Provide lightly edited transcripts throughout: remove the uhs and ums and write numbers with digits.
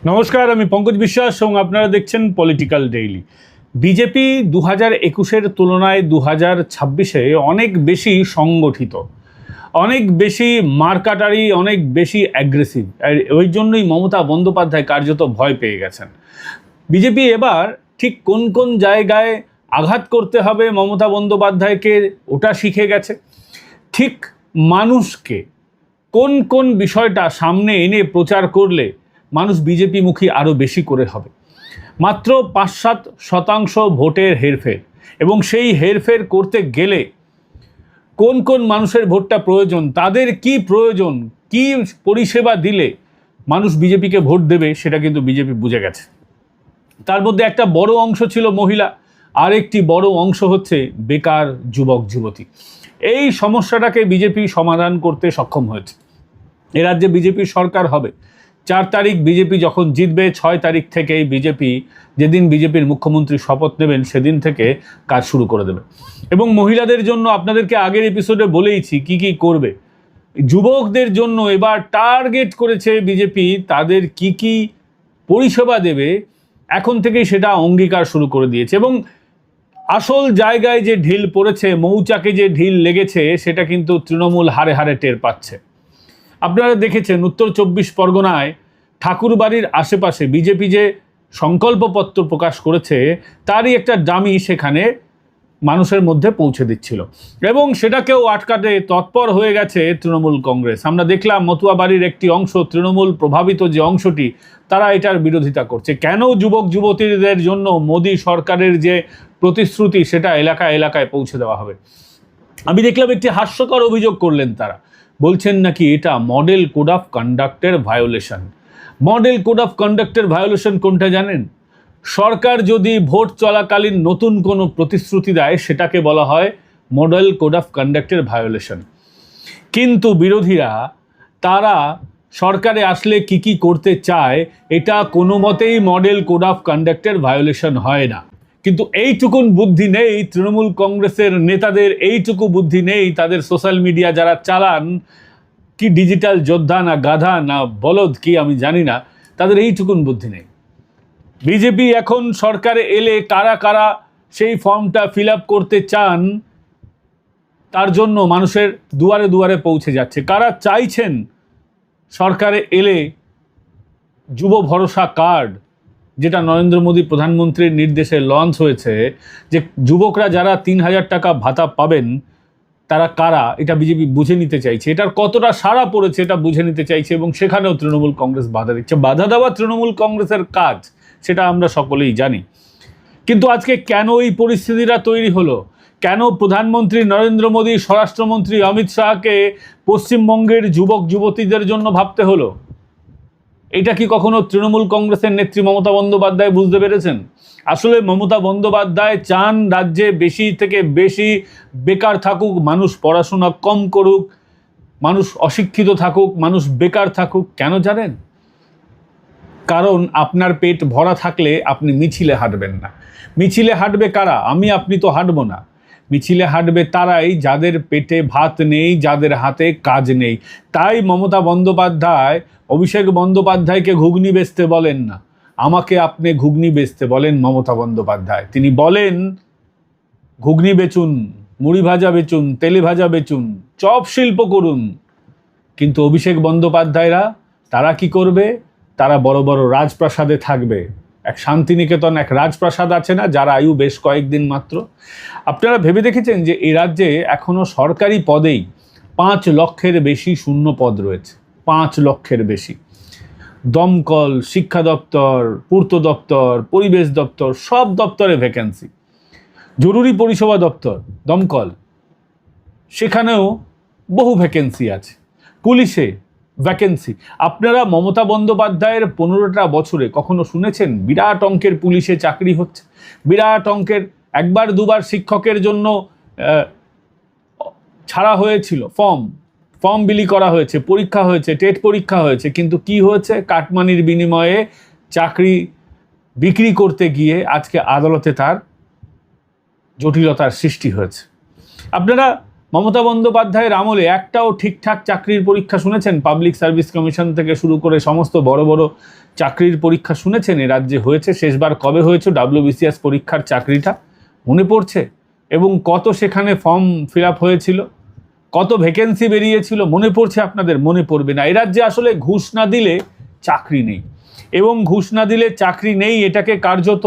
নমস্কার, আমি পঙ্কজ বিশ্বাস এবং আপনারা দেখছেন পলিটিক্যাল ডেইলি। বিজেপি 2021-এর তুলনায় 2026-এ অনেক বেশি সংগঠিত, অনেক বেশি মারকাটারি, অনেক বেশি অ্যাগ্রেসিভ। আর ওই জন্যই মমতা বন্দ্যোপাধ্যায় কার্যত ভয় পেয়ে গেছেন। বিজেপি এবার ঠিক কোন কোন জায়গায় আঘাত করতে হবে মমতা বন্দ্যোপাধ্যায়কে ওটা শিখে গেছে। ঠিক মানুষকে কোন কোন বিষয়টা সামনে এনে প্রচার করলে মানুষ বিজেপি মুখী আরও বেশি করে হবে। মাত্র 5-7% ভোটের হেরফের, এবং সেই হেরফের করতে গেলে কোন কোন মানুষের ভোটটা প্রয়োজন, তাদের কি প্রয়োজন, কি পরিষেবা দিলে মানুষ বিজেপিকে ভোট দেবে, সেটা কিন্তু বিজেপি বুঝে গেছে। তার মধ্যে একটা বড় অংশ ছিল মহিলা, আরেকটি বড় অংশ হচ্ছে বেকার যুবক যুবতী। এই সমস্যাটাকে বিজেপি সমাধান করতে সক্ষম হয়েছে। এ রাজ্যে বিজেপির সরকার হবে। 4 তারিখ বিজেপি যখন জিতবে, 6 তারিখ থেকেই বিজেপি, যেদিন বিজেপির মুখ্যমন্ত্রী শপথ নেবেন সেদিন থেকে কাজ শুরু করে দেবে। এবং মহিলাদের জন্য আপনাদেরকে আগের এপিসোডে বলেইছি কি কি করবে। যুবকদের জন্য এবার টার্গেট করেছে বিজেপি, তাদের কি কি পরিষেবা দেবে এখন থেকেই সেটা অঙ্গীকার শুরু করে দিয়েছে। এবং আসল জায়গায় যে ঢিল পড়েছে, মৌচাকে যে ঢিল লেগেছে, সেটা কিন্তু তৃণমূল হারে হারে টের পাচ্ছে। আপনারা দেখেছেন উত্তর 24 পরগনায় ঠাকুরবাড়ির আশেপাশে বিজেপি যে সংকল্পপত্র প্রকাশ করেছে, তারই একটা ডামি সেখানে মানুষের মধ্যে পৌঁছে দিচ্ছিল, এবং সেটাকেও আটকাতে তৎপর হয়ে গেছে তৃণমূল কংগ্রেস। আমরা দেখলাম মতুয়াবাড়ির একটি অংশ, তৃণমূল প্রভাবিত যে অংশটি, তারা এটার বিরোধিতা করছে। কেন যুবক যুবতীদের জন্য মোদী সরকারের যে প্রতিশ্রুতি, সেটা এলাকায় এলাকায় পৌঁছে দেওয়া হবে। আমি দেখলাম একটি হাস্যকর অভিযোগ করলেন তারা, বলছেন নাকি এটা মডেল কোড অফ কন্ডাক্টের ভায়োলেশন। মডেল কোড অফ কন্ডাক্টের ভায়োলেশন কোনটা জানেন? সরকার যদি ভোট চলাকালীন নতুন কোনো প্রতিশ্রুতি দেয়, সেটাকে বলা হয় মডেল কোড অফ কন্ডাক্টের ভায়োলেশন। কিন্তু বিরোধীরা তারা সরকারে আসলে কি কি করতে চায়, এটা কোনো মতেই মডেল কোড অফ কন্ডাক্টের ভায়োলেশন হয় না। কিন্তু এইটুকুন বুদ্ধি নেই তৃণমূল কংগ্রেসের নেতাদের, এইটুকু বুদ্ধি নেই তাদের সোশ্যাল মিডিয়া যারা চালান, কি ডিজিটাল যোদ্ধা না গাধা না বলদ কি আমি জানি না, তাদের এইটুকুন বুদ্ধি নেই। বিজেপি এখন সরকারে এলে কারা কারা সেই ফর্মটা ফিল আপ করতে চান, তার জন্য মানুষের দুয়ারে দুয়ারে পৌঁছে যাচ্ছে। কারা চাইছেন সরকারে এলে যুব ভরসা কার্ড, যেটা নরেন্দ্র মোদী প্রধানমন্ত্রীর নির্দেশে লঞ্চ হয়েছে, যে যুবকরা যারা 3000 টাকা ভাতা পাবেন, তারা কারা, এটা বিজেপি বুঝে নিতে চাইছে। এটার কতটা সাড়া পড়েছে এটা বুঝে নিতে চাইছে, এবং সেখানেও তৃণমূল কংগ্রেস বাধা দিচ্ছে। বাধা দেওয়া তৃণমূল কংগ্রেসের কাজ, সেটা আমরা সকলেই জানি। কিন্তু আজকে কেন এই পরিস্থিতিটা তৈরি হলো? কেন প্রধানমন্ত্রী নরেন্দ্র মোদী, স্বরাষ্ট্রমন্ত্রী অমিত শাহকে পশ্চিমবঙ্গের যুবক যুবতীদের জন্য ভাবতে হলো? এটা কি কখনো তৃণমূল কংগ্রেসের নেত্রী মমতা বন্দ্যোপাধ্যায় বুঝতে পেরেছেন? আসলে মমতা বন্দ্যোপাধ্যায় চান রাজ্যে বেশি থেকে বেশি বেকার থাকুক, মানুষ পড়াশোনা কম করুক, মানুষ অশিক্ষিত থাকুক, মানুষ বেকার থাকুক। কেন জানেন? কারণ আপনার পেট ভরা থাকলে আপনি মিছিলে হাঁটবেন না। মিছিলে হাঁটবে কারা? আমি আপনি তো হাঁটবো না। মিছিলে হাঁটবে তারাই যাদের পেটে ভাত নেই, যাদের হাতে কাজ নেই। তাই মমতা বন্দ্যোপাধ্যায় অভিষেক বন্দ্যোপাধ্যায়কে ঘুগনি বেচতে বলেন না, আমাকে আপনি ঘুগনি বেচতে বলেন মমতা বন্দ্যোপাধ্যায়। তিনি বলেন ঘুগনি বেচুন, মুড়ি ভাজা বেচুন, তেলে ভাজা বেচুন, চপ শিল্প করুন। কিন্তু অভিষেক বন্দ্যোপাধ্যায়রা তারা কি করবে? তারা বড় বড় রাজপ্রাসাদে থাকবে। এক শান্তিনিকেতন, এক রাজপ্রাসাদ আছে না, যার আয়ু বেশ কয়েকদিন মাত্র। আপনারা ভেবে দেখেছেন যে এই রাজ্যে এখনো সরকারি পদেই 5 লক্ষের বেশি শূন্য পদ রয়েছে। 5 লক্ষের বেশি। দমকল, শিক্ষা দপ্তর, পূর্ত দপ্তর, পরিবেশ দপ্তর, সব দপ্তরে ভ্যাকেন্সি। জরুরি পরিষেবা দপ্তর, দমকল, সেখানেও বহু ভ্যাকেন্সি আছে। পুলিশে ভ্যাকেন্সি। আপনারা মমতা বন্দ্যোপাধ্যায়ের 15টা বছরে কখনো শুনেছেন বিরাট অঙ্কের পুলিশে চাকরি হচ্ছে? বিরাট অঙ্কের, একবার দুবার শিক্ষকের জন্য ছাড়া হয়েছিল, ফর্ম বিলি করা হয়েছে, পরীক্ষা হয়েছে, টেট পরীক্ষা হয়েছে, কিন্তু কি হয়েছে? কাটমানির বিনিময়ে চাকরি বিক্রি করতে গিয়ে আজকে আদালতে তার জটিলতার সৃষ্টি হয়েছে। আপনারা মমতা বন্দ্যোপাধ্যায়ের আমলে একটাও ঠিকঠাক চাকরির পরীক্ষা শুনেছেন? পাবলিক সার্ভিস কমিশন থেকে শুরু করে সমস্ত বড় বড় চাকরির পরীক্ষা শুনেছেন এ রাজ্যে হয়েছে? শেষবার কবে হয়েছে WBCS পরীক্ষার চাকরিটা মনে পড়ছে? এবং কত সেখানে ফর্ম ফিল আপ হয়েছিল, কত ভ্যাকেন্সি বেরিয়েছিল মনে পড়ছে আপনাদের? মনে পড়বে না। এ রাজ্যে আসলে ঘুষ না দিলে চাকরি নেই, এবং ঘুষ না দিলে চাকরি নেই এটাকে কার্যত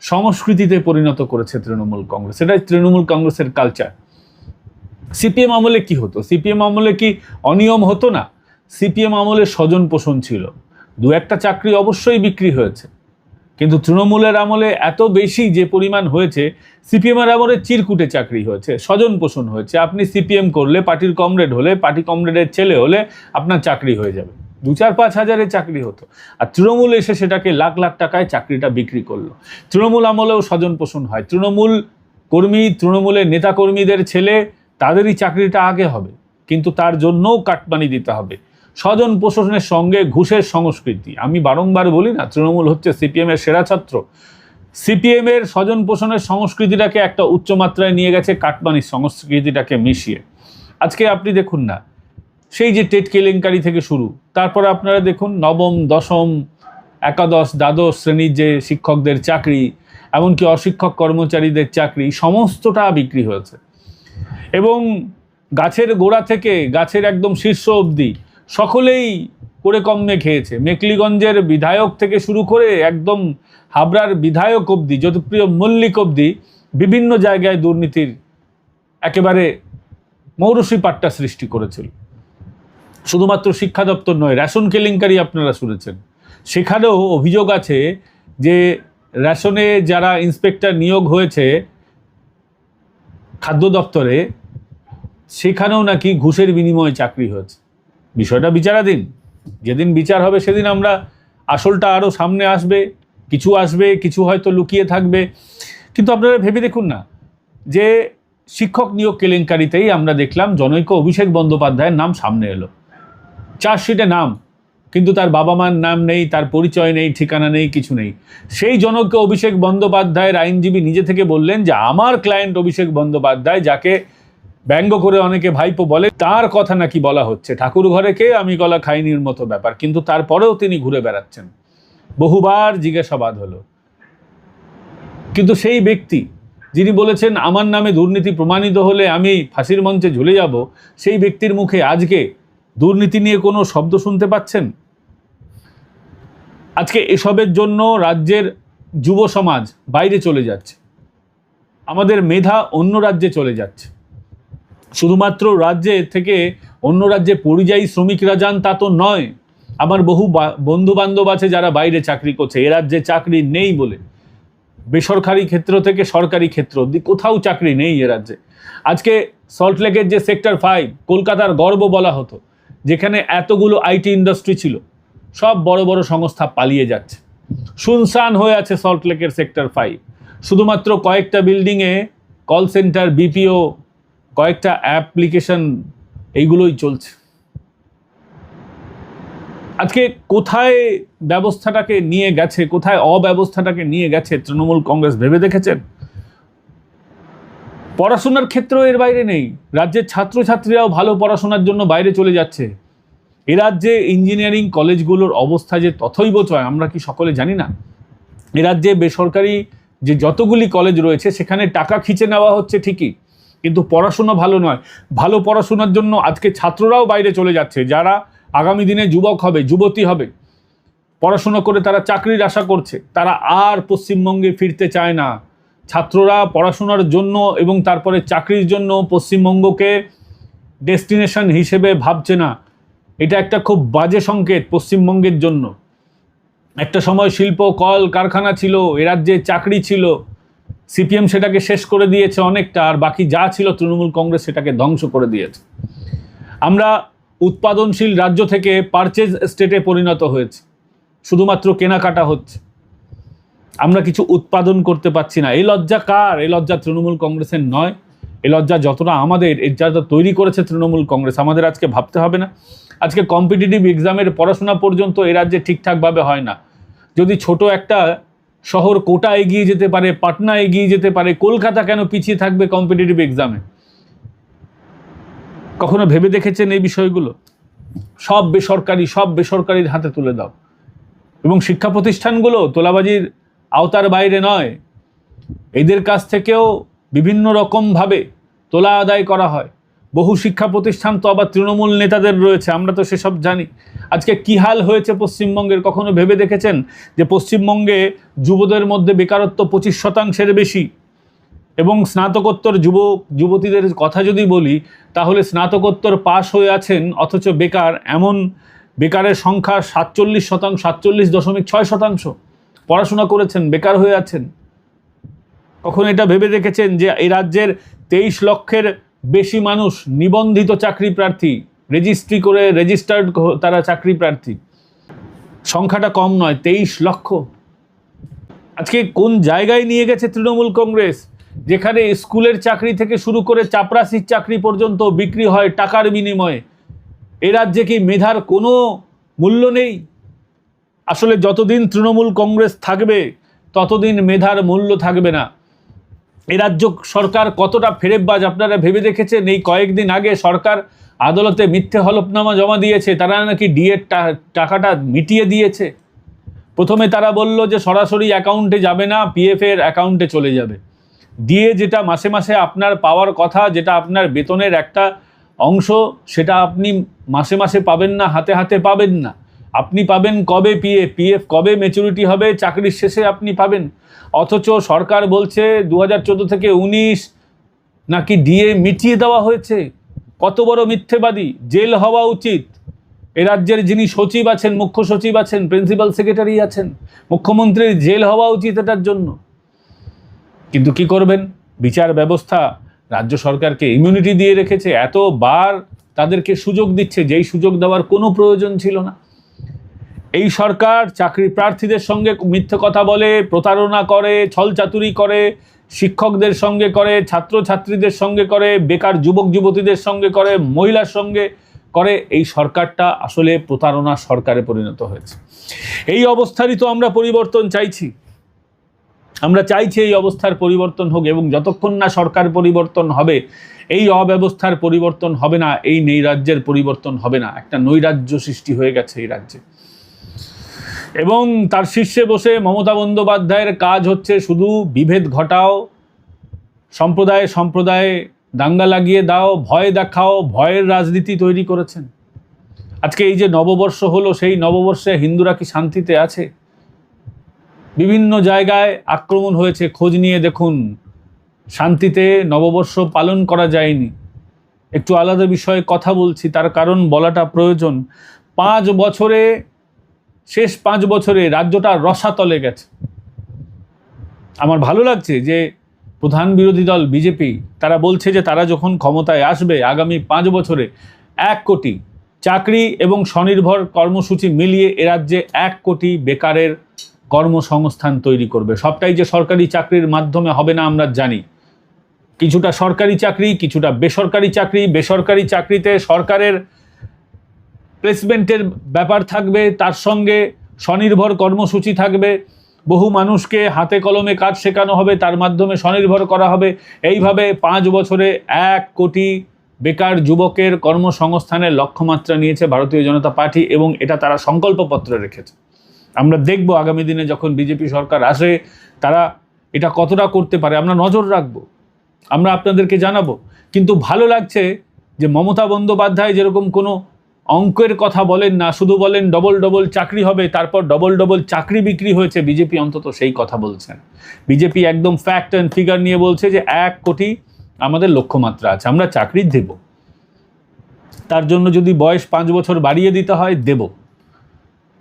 সংস্কৃতিতে পরিণত করেছে তৃণমূল কংগ্রেস। এটাই তৃণমূল কংগ্রেসের কালচার। সিপিএম আমলে কি হতো? সিপিএম আমলে কি অনিয়ম হতো না? সিপিএম আমলে স্বজন পোষণ ছিল, দু একটা চাকরি অবশ্যই বিক্রি হয়েছে, কিন্তু তৃণমূলের আমলে এত বেশি যে পরিমাণ হয়েছে, সিপিএমের আমলে চিরকুটে চাকরি হয়েছে, স্বজন পোষণ হয়েছে। আপনি সিপিএম করলে, পার্টির কমরেড হলে, পার্টি কমরেডের ছেলে হলে আপনার চাকরি হয়ে যাবে, 2-4-5 হাজারের চাকরি হতো। আর তৃণমূল এসে সেটাকে লাখ লাখ টাকায় চাকরিটা বিক্রি করলো। তৃণমূল আমলেও স্বজন পোষণ হয়, তৃণমূল কর্মী, তৃণমূলের নেতাকর্মীদের ছেলে, তাদেরই চাকরিটা আগে হবে, কিন্তু তার জন্যও কাটমানি দিতে হবে। স্বজন পোষণের সঙ্গে ঘুষের সংস্কৃতি। আমি বারংবার বলি না, তৃণমূল হচ্ছে সিপিএমের সেরা ছাত্র। সিপিএমের স্বজন পোষণের সংস্কৃতিটাকে একটা উচ্চমাত্রায় নিয়ে গেছে কাটমানির সংস্কৃতিটাকে মিশিয়ে। আজকে আপনি দেখুন না, সেই যে টেট কেলেঙ্কারি থেকে শুরু, তারপরে আপনারা দেখুন নবম, দশম, একাদশ, দ্বাদশ শ্রেণীর যে শিক্ষকদের চাকরি, এমনকি অশিক্ষক কর্মচারীদের চাকরি, সমস্তটা বিক্রি হয়েছে। এবং গাছের গোড়া থেকে গাছের একদম শীর্ষ অবধি সকলেই করে কমে খেয়েছে। মেকলিগঞ্জের বিধায়ক থেকে শুরু করে একদম হাবড়ার বিধায়ক অবধি, জ্যোতিপ্রিয় মল্লিক অবধি বিভিন্ন জায়গায় দুর্নীতির একেবারে মৌরসী পাট্টা সৃষ্টি করেছিল। শুধুমাত্র শিক্ষা দপ্তর নয়, রেশন কেলেঙ্কারি আপনারা শুনেছেন, সেখানেও অভিযোগ আছে যে রেশনে যারা ইন্সপেক্টর নিয়োগ হয়েছে খাদ্য দপ্তরে, সেখানেও নাকি ঘুষের বিনিময়ে চাকরি হয়েছে। বিষয়টা বিচারাধীন, যেদিন বিচার হবে সেদিন আমরা আসলটা আরও সামনে আসবে, কিছু হয়তো লুকিয়ে থাকবে। কিন্তু আপনারা ভেবে দেখুন না, যে শিক্ষক নিয়োগ কেলেঙ্কারিতেই আমরা দেখলাম জনৈক অভিষেক বন্দ্যোপাধ্যায়ের নাম সামনে এলো, চার্জশিটে নাম, কিন্তু তার বাবা মার নাম নেই, তার পরিচয় নেই, ঠিকানা নেই, কিছু নেই। সেই জনৈক অভিষেক বন্দ্যোপাধ্যায়ের আইনজীবী নিজে থেকে বললেন যে আমার ক্লায়েন্ট অভিষেক বন্দ্যোপাধ্যায়, যাকে ব্যঙ্গ করে অনেকে ভাইপো বলে, তার কথা নাকি বলা হচ্ছে। ঠাকুর ঘরে কে আমি গলা খাইনির মতো ব্যাপার, কিন্তু তারপরেও তিনি ঘুরে বেড়াচ্ছেন। বহুবার জিজ্ঞাসাবাদ হলো, কিন্তু সেই ব্যক্তি যিনি বলেছেন আমার নামে দুর্নীতি প্রমাণিত হলে আমি ফাঁসির মঞ্চে ঝুলে যাব, সেই ব্যক্তির মুখে আজকে দুর্নীতি নিয়ে কোনো শব্দ শুনতে পাচ্ছেন? আজকে এসবের জন্য রাজ্যের যুব সমাজ বাইরে চলে যাচ্ছে, আমাদের মেধা অন্য রাজ্যে চলে যাচ্ছে। শুধুমাত্র রাজ্যে থেকে অন্য রাজ্যে পরিযায়ী শ্রমিকরা যান তা তো নয়, আমার বহু বন্ধু বান্ধব আছে যারা বাইরে চাকরি করছে, এ রাজ্যে চাকরি নেই বলে। বেসরকারি ক্ষেত্র থেকে সরকারি ক্ষেত্র অবধি কোথাও চাকরি নেই এ রাজ্যে। আজকে সল্টলেকের যে সেক্টর 5 কলকাতার গর্ব বলা হতো, যেখানে এতগুলো আইটি ইন্ডাস্ট্রি ছিল, সব বড় বড় সংস্থা পালিয়ে যাচ্ছে, শুনশান হয়ে আছে সল্টলেকের সেক্টর 5। শুধুমাত্র কয়েকটা বিল্ডিংয়ে কল সেন্টার, বিপিও, কয়েকটা অ্যাপ্লিকেশন, এইগুলোই চলছে। আজকে কোথায় ব্যবস্থাটাকে নিয়ে গেছে, কোথায় অব্যবস্থাটাকে নিয়ে গেছে তৃণমূল কংগ্রেস ভেবে দেখেছেন? পড়াশোনার ক্ষেত্রেও এর বাইরে নেই। রাজ্যের ছাত্রছাত্রীরাও ভালো পড়াশোনার জন্য বাইরে চলে যাচ্ছে। এ রাজ্যে ইঞ্জিনিয়ারিং কলেজগুলোর অবস্থা যে তথৈব চয়, আমরা কি সকলে জানি না? এ রাজ্যে বেসরকারি যে যতগুলি কলেজ রয়েছে সেখানে টাকা খিচে নেওয়া হচ্ছে ঠিকই, কিন্তু পড়াশোনা ভালো নয়। ভালো পড়াশোনার জন্য আজকে ছাত্ররাও বাইরে চলে যাচ্ছে, যারা আগামী দিনে যুবক হবে, যুবতী হবে, পড়াশোনা করে তারা চাকরির আশা করছে, তারা আর পশ্চিমবঙ্গে ফিরতে চায় না। ছাত্ররা পড়াশোনার জন্য এবং তারপরে চাকরির জন্য পশ্চিমবঙ্গকে ডেস্টিনেশন হিসেবে ভাবছে না। এটা একটা খুব বাজে সংকেত পশ্চিমবঙ্গের জন্য। একটা সময় শিল্প, কল কারখানা ছিল, এ রাজ্যে চাকরি ছিল, সিপিএম সেটাকে শেষ করে দিয়েছে অনেকটা, আর বাকি যা ছিল তৃণমূল কংগ্রেস সেটাকে ধ্বংস করে দিয়েছে। আমরা উৎপাদনশীল রাজ্য থেকে পারচেজ স্টেটে পরিণত হয়েছে, শুধুমাত্র কেনাকাটা হচ্ছে, আমরা কিছু উৎপাদন করতে পারছি না। এই লজ্জা কার? এই লজ্জা তৃণমূল কংগ্রেসের নয়, এই লজ্জা যতটা আমাদের, এর যা তৈরি করেছে তৃণমূল কংগ্রেস। আমাদের আজকে ভাবতে হবে না? আজকে কম্পিটিটিভ এক্সামের পড়াশোনা পর্যন্ত এ রাজ্যে ঠিকঠাকভাবে হয় না। যদি ছোট একটা শহর কোটা এগিয়ে যেতে পারে, পাটনা এগিয়ে যেতে পারে, কলকাতা কেন পিছিয়ে থাকবে কম্পিটিটিভ এক্সামে? কখনো ভেবে দেখেছেন এই বিষয়গুলো? সব বেসরকারির হাতে তুলে দাও। এবং শিক্ষা প্রতিষ্ঠানগুলো তোলাবাজির আওতার বাইরে নয়, এদের কাছ থেকেও বিভিন্ন রকমভাবে তোলা আদায় করা হয়। বহু শিক্ষা প্রতিষ্ঠান তো আবার তৃণমূল নেতাদের রয়েছে, আমরা তো সেসব জানি। আজকে কি হাল হয়েছে পশ্চিমবঙ্গের, কখনো ভেবে দেখেছেন যে পশ্চিমবঙ্গে যুবদের মধ্যে বেকারত্ব 25% বেশি? এবং স্নাতকোত্তর যুবতীদের কথা যদি বলি, তাহলে স্নাতকোত্তর পাশ হয়ে আছেন অথচ বেকার, এমন বেকারের সংখ্যা 47.6% পড়াশোনা করেছেন, বেকার হয়ে আছেন। কখন এটা ভেবে দেখেছেন যে এই রাজ্যের 23 লক্ষের বেশি মানুষ নিবন্ধিত চাকরি প্রার্থী, রেজিস্ট্রি করে রেজিস্টার্ড তারা চাকরি প্রার্থী? সংখ্যাটা কম নয়, 23 লক্ষ। আজকে কোন জায়গায় নিয়ে গেছে তৃণমূল কংগ্রেস, যেখানে স্কুলের চাকরি থেকে শুরু করে চাপরাশির চাকরি পর্যন্ত বিক্রি হয় টাকার বিনিময়ে। এ রাজ্যে কি মেধার কোনো মূল্য নেই? আসলে যতদিন তৃণমূল কংগ্রেস থাকবে ততদিন মেধার মূল্য থাকবে না। এ রাজ্য সরকার কতটা ফেরেববাজ আপনারা ভেবে দেখেছেন? এই কয়েকদিন আগে সরকার আদালতে মিথ্যে হলফনামা জমা দিয়েছে, তারা নাকি ডিএর টাকাটা মিটিয়ে দিয়েছে। প্রথমে তারা বলল যে সরাসরি অ্যাকাউন্টে যাবে না, পিএফ এর অ্যাকাউন্টে চলে যাবে। ডিএ যেটা মাসে মাসে আপনার পাওয়ার কথা, যেটা আপনার বেতনের একটা অংশ, সেটা আপনি মাসে মাসে পাবেন না, হাতে হাতে পাবেন না। আপনি পাবেন কবে পিএফ কবে ম্যাচুরিটি হবে, চাকরির শেষে আপনি পাবেন। অথচ সরকার বলছে 2014 থেকে 19 নাকি ডিএ মিটিয়ে দেওয়া হয়েছে। কত বড় মিথ্যেবাদী! জেল হওয়া উচিত। এ রাজ্যের যিনি সচিব আছেন, মুখ্য সচিব আছেন, প্রিন্সিপাল সেক্রেটারি আছেন, মুখ্যমন্ত্রীর জেল হওয়া উচিত এটার জন্য। কিন্তু কি করবেন, বিচার ব্যবস্থা রাজ্য সরকারকে ইমিউনিটি দিয়ে রেখেছে, এতবার তাদেরকে সুযোগ দিচ্ছে যেই সুযোগ দেওয়ার কোনো প্রয়োজন ছিল না। এই সরকার চাকরি প্রার্থীদের সঙ্গে মিথ্যে কথা বলে, প্রতারণা করে, ছলচাতুরি করে, শিক্ষকদের সঙ্গে করে, ছাত্রছাত্রীদের সঙ্গে করে, বেকার যুবক যুবতীদের সঙ্গে করে, মহিলার সঙ্গে করে। এই সরকারটা আসলে প্রতারণা সরকারে পরিণত হয়েছে। এই অবস্থারই তো আমরা পরিবর্তন চাইছি। আমরা চাইছি এই অবস্থার পরিবর্তন হোক, এবং যতক্ষণ না সরকার পরিবর্তন হবে, এই অব্যবস্থার পরিবর্তন হবে না, এই নৈরাজ্যের পরিবর্তন হবে না। একটা নৈরাজ্য সৃষ্টি হয়ে গেছে এই রাজ্যে, এবং তার শীর্ষে বসে মমতা বন্দ্যোপাধ্যায়ের কাজ হচ্ছে শুধু বিভেদ ঘটাও, সম্প্রদায়ে সম্প্রদায়ে দাঙ্গা লাগিয়ে দাও, ভয় দেখাও, ভয়ের রাজনীতি তৈরি করেছেন। আজকে এই যে নববর্ষ হলো, সেই নববর্ষে হিন্দুরা কি শান্তিতে আছে? বিভিন্ন জায়গায় আক্রমণ হয়েছে, খোঁজ নিয়ে দেখুন, শান্তিতে নববর্ষ পালন করা যায়নি। একটু আলাদা বিষয়ে কথা বলছি, তার কারণ বলাটা প্রয়োজন। 5 বছরে, শেষ 5 বছরে রাজ্যটা রসাতলে গেছে। আমার ভালো লাগছে যে প্রধান বিরোধী দল বিজেপি তারা বলছে যে তারা যখন ক্ষমতায় আসবে আগামী 5 বছরে 1 কোটি চাকরি এবং স্বনির্ভর কর্মসূচি মিলিয়ে এ রাজ্যে 1 কোটি বেকারের কর্মসংস্থান তৈরি করবে। সবটাই যে সরকারি চাকরির মাধ্যমে হবে না আমরা জানি, কিছুটা সরকারি চাকরি, কিছুটা বেসরকারি চাকরি। বেসরকারি চাকরিতে সরকারের প্লেসমেন্টের ব্যাপার থাকবে, তার সঙ্গে স্বনির্ভর কর্মসূচি থাকবে, বহু মানুষকে হাতে কলমে কাজ শেখানো হবে, তার মাধ্যমে স্বনির্ভর করা হবে। এইভাবে 5 বছরে 1 কোটি বেকার যুবকের কর্মসংস্থানের লক্ষ্যমাত্রা নিয়েছে ভারতীয় জনতা পার্টি, এবং এটা তারা সংকল্পপত্রে রেখেছে। আমরা দেখব আগামী দিনে যখন বিজেপি সরকার আসে তারা এটা কতটা করতে পারে, আমরা নজর রাখব, আমরা আপনাদেরকে জানাবো। কিন্তু ভালো লাগছে যে মমতা বন্দ্যোপাধ্যায় যেরকম কোনো অঙ্কের কথা বলেন না, শুধু বলেন ডবল ডবল চাকরি হবে, তারপর ডবল ডবল চাকরি বিক্রি হয়েছে। বিজেপি অন্তত সেই কথা বলছেন। বিজেপি একদম ফ্যাক্ট অ্যান্ড ফিগার নিয়ে বলছে যে 1 কোটি আমাদের লক্ষ্যমাত্রা আছে, আমরা চাকরি দেব। তার জন্য যদি বয়স 5 বছর বাড়িয়ে দিতে হয় দেব।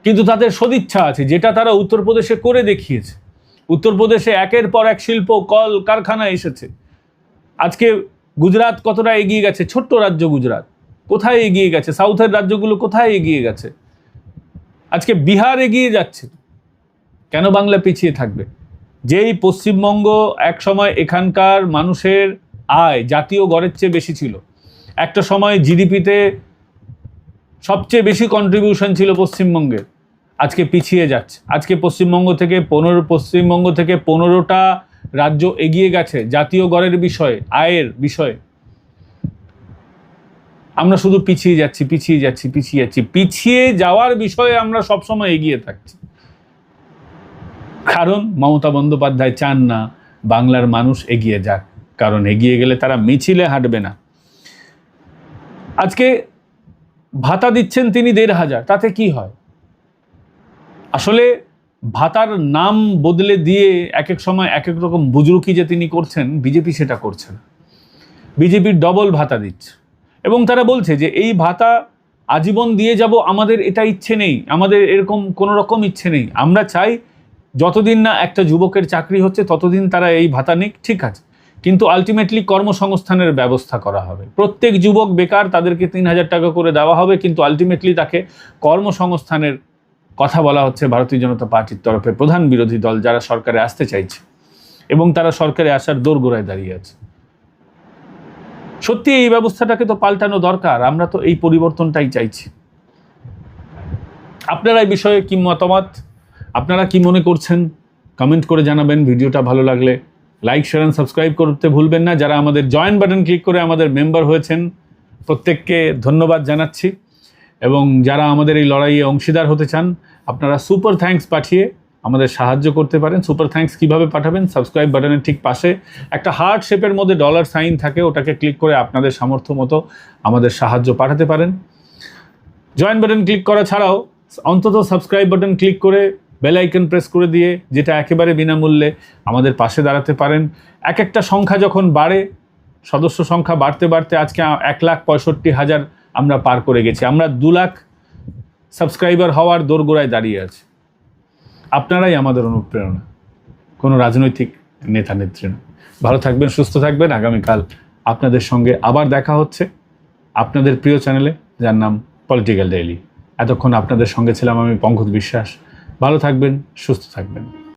কিন্তু তাদের সদিচ্ছা আছে, যেটা তারা উত্তরপ্রদেশে করে দেখিয়েছে। উত্তরপ্রদেশে একের পর এক শিল্প কল কারখানা এসেছে। আজকে গুজরাট কতটা এগিয়ে গেছে, ছোট্ট রাজ্য গুজরাট কোথায় এগিয়ে গেছে, সাউথের রাজ্যগুলো কোথায় এগিয়ে গেছে। আজকে বিহার এগিয়ে যাচ্ছে, কেন বাংলা পিছিয়ে থাকবে? যেই পশ্চিমবঙ্গ একসময় এখানকার মানুষের আয় জাতীয় গড়ের চেয়ে বেশি ছিল, একটা সময় জিডিপিতে সবচেয়ে বেশি কন্ট্রিবিউশন ছিল পশ্চিমবঙ্গের, আজকে পিছিয়ে যাচ্ছে। আজকে পশ্চিমবঙ্গ থেকে 15টা রাজ্য এগিয়ে গেছে জাতীয় গড়ের বিষয়ে, আয়ের বিষয়ে। আমরা শুধু পিছিয়ে যাচ্ছি, পিছিয়ে যাওয়ার বিষয়ে আমরা সবসময় এগিয়ে থাকছি। কারণ মমতা বন্দ্যোপাধ্যায় চান না বাংলার মানুষ এগিয়ে যাক, কারণ এগিয়ে গেলে তারা মিছিলে হাঁটবে না। আজকে ভাতা দিচ্ছেন তিনি 1,500, তাতে কি হয়? আসলে ভাতার নাম বদলে দিয়ে এক এক সময় এক এক রকম বুজরুকি যে তিনি করছেন, বিজেপি সেটা করছে না। বিজেপির ডবল ভাতা দিচ্ছে এবং তারা বলছে যে এই ভাতা আজীবন দিয়ে যাব, আমাদের এটা ইচ্ছে নেই, আমাদের এরকম কোনো রকম ইচ্ছে নেই। আমরা চাই যতদিন না একটা যুবকের চাকরি হচ্ছে ততদিন তারা এই ভাতা নিক, ঠিক আছে, কিন্তু আলটিমেটলি কর্মসংস্থানের ব্যবস্থা করা হবে। প্রত্যেক যুবক বেকার, তাদেরকে 3,000 টাকা করে দেওয়া হবে, কিন্তু আলটিমেটলি তাকে কর্মসংস্থানের কথা বলা হচ্ছে ভারতীয় জনতা পার্টির তরফে, প্রধান বিরোধী দল যারা সরকারে আসতে চাইছে এবং তারা সরকারে আসার দোরগোড়ায় দাঁড়িয়ে আছে। সত্যি এই ব্যবস্থাটাকে তো পাল্টানো দরকার, আমরা তো এই পরিবর্তনটাই চাইছি। আপনারা এই বিষয়ে কি মতামত, আপনারা কি মনে করছেন কমেন্ট করে জানাবেন। ভিডিওটা ভালো লাগলে লাইক, শেয়ার এন্ড সাবস্ক্রাইব করতে ভুলবেন না। যারা আমাদের জয়েন বাটন ক্লিক করে আমাদের মেম্বার হয়েছেন প্রত্যেককে ধন্যবাদ জানাচ্ছি, এবং যারা আমাদের এই লড়াইয়ে অংশীদার হতে চান আপনারা সুপার থ্যাঙ্কস পাঠিয়ে আমাদের সাহায্য করতে পারেন। সুপার থ্যাঙ্কস কীভাবে পাঠাবেন? সাবস্ক্রাইব বাটনের ঠিক পাশে একটা হার্ট শেপের মধ্যে ডলার সাইন থাকে, ওটাকে ক্লিক করে আপনাদের সামর্থ্য মতো আমাদের সাহায্য পাঠাতে পারেন। জয়েন বাটন ক্লিক করা ছাড়াও অন্তত সাবস্ক্রাইব বাটন ক্লিক করে বেল আইকন প্রেস করে দিয়ে, যেটা একেবারে বিনামূল্যে, আমাদের পাশে দাঁড়াতে পারেন। এক একটা সংখ্যা যখন বাড়ে, সদস্য সংখ্যা বাড়তে বাড়তে আজকে 1,65,000 আমরা পার করে গেছি। আমরা 2 লাখ সাবস্ক্রাইবার হওয়ার দোরগোড়ায় দাঁড়িয়ে আছি। আপনারাই আমাদের অনুপ্রেরণা, কোনো রাজনৈতিক নেতা নেত্রী না। ভালো থাকবেন, সুস্থ থাকবেন। আগামীকাল আপনাদের সঙ্গে আবার দেখা হচ্ছে আপনাদের প্রিয় চ্যানেলে, যার নাম পলিটিক্যাল ডেইলি। এতক্ষণ আপনাদের সঙ্গে ছিলাম আমি পঙ্কজ বিশ্বাস। ভালো থাকবেন, সুস্থ থাকবেন।